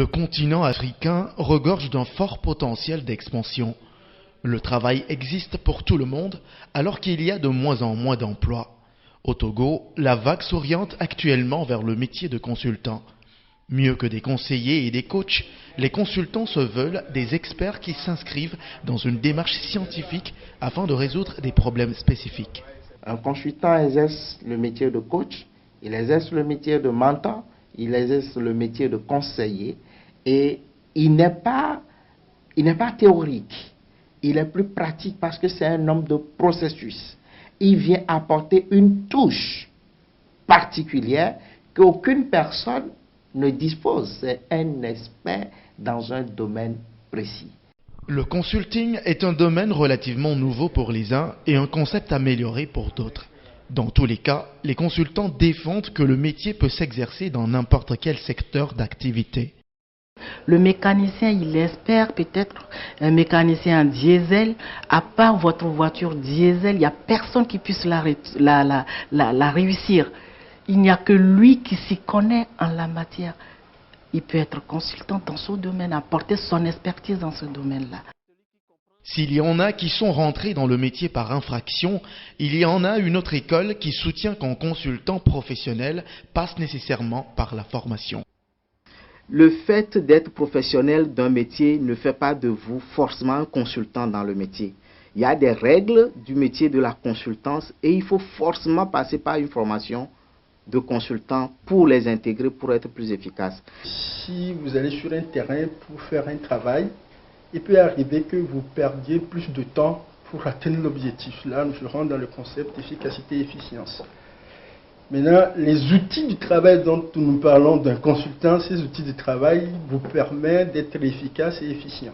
Le continent africain regorge d'un fort potentiel d'expansion. Le travail existe pour tout le monde alors qu'il y a de moins en moins d'emplois. Au Togo, la vague s'oriente actuellement vers le métier de consultant. Mieux que des conseillers et des coachs, les consultants se veulent des experts qui s'inscrivent dans une démarche scientifique afin de résoudre des problèmes spécifiques. Un consultant exerce le métier de coach, il exerce le métier de mentor, il exerce le métier de conseiller et il n'est pas théorique, il est plus pratique parce que c'est un homme de processus. Il vient apporter une touche particulière qu'aucune personne ne dispose. C'est un expert dans un domaine précis. Le consulting est un domaine relativement nouveau pour les uns et un concept amélioré pour d'autres. Dans tous les cas, les consultants défendent que le métier peut s'exercer dans n'importe quel secteur d'activité. Le mécanicien, il espère peut-être un mécanicien en diesel. À part votre voiture diesel, il n'y a personne qui puisse la réussir. Il n'y a que lui qui s'y connaît en la matière. Il peut être consultant dans ce domaine, apporter son expertise dans ce domaine-là. S'il y en a qui sont rentrés dans le métier par infraction, il y en a une autre école qui soutient qu'un consultant professionnel passe nécessairement par la formation. Le fait d'être professionnel d'un métier ne fait pas de vous forcément un consultant dans le métier. Il y a des règles du métier de la consultance et il faut forcément passer par une formation de consultant pour les intégrer, pour être plus efficace. Si vous allez sur un terrain pour faire un travail, il peut arriver que vous perdiez plus de temps pour atteindre l'objectif. Là, je rentre dans le concept efficacité et efficience. Maintenant, les outils du travail dont nous parlons d'un consultant, ces outils de travail vous permettent d'être efficace et efficient.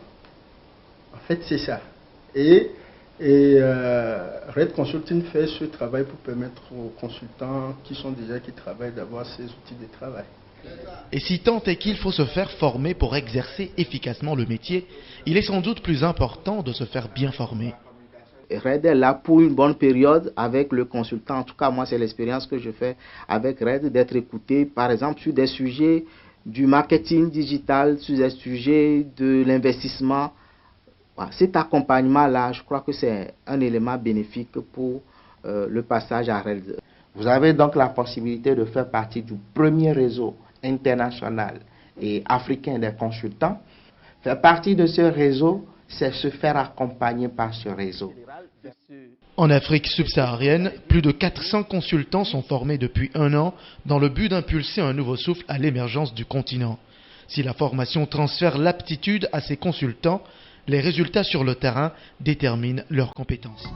En fait, c'est ça. Et Red Consulting fait ce travail pour permettre aux consultants qui travaillent d'avoir ces outils de travail. Et si tant est qu'il faut se faire former pour exercer efficacement le métier, il est sans doute plus important de se faire bien former. Red est là pour une bonne période avec le consultant. En tout cas, moi, c'est l'expérience que je fais avec Red, d'être écouté, par exemple, sur des sujets du marketing digital, sur des sujets de l'investissement. Voilà. Cet accompagnement-là, je crois que c'est un élément bénéfique pour le passage à Red. Vous avez donc la possibilité de faire partie du premier réseau international et africain des consultants. Faire partie de ce réseau, c'est se faire accompagner par ce réseau. En Afrique subsaharienne, plus de 400 consultants sont formés depuis un an dans le but d'impulser un nouveau souffle à l'émergence du continent. Si la formation transfère l'aptitude à ces consultants, les résultats sur le terrain déterminent leurs compétences.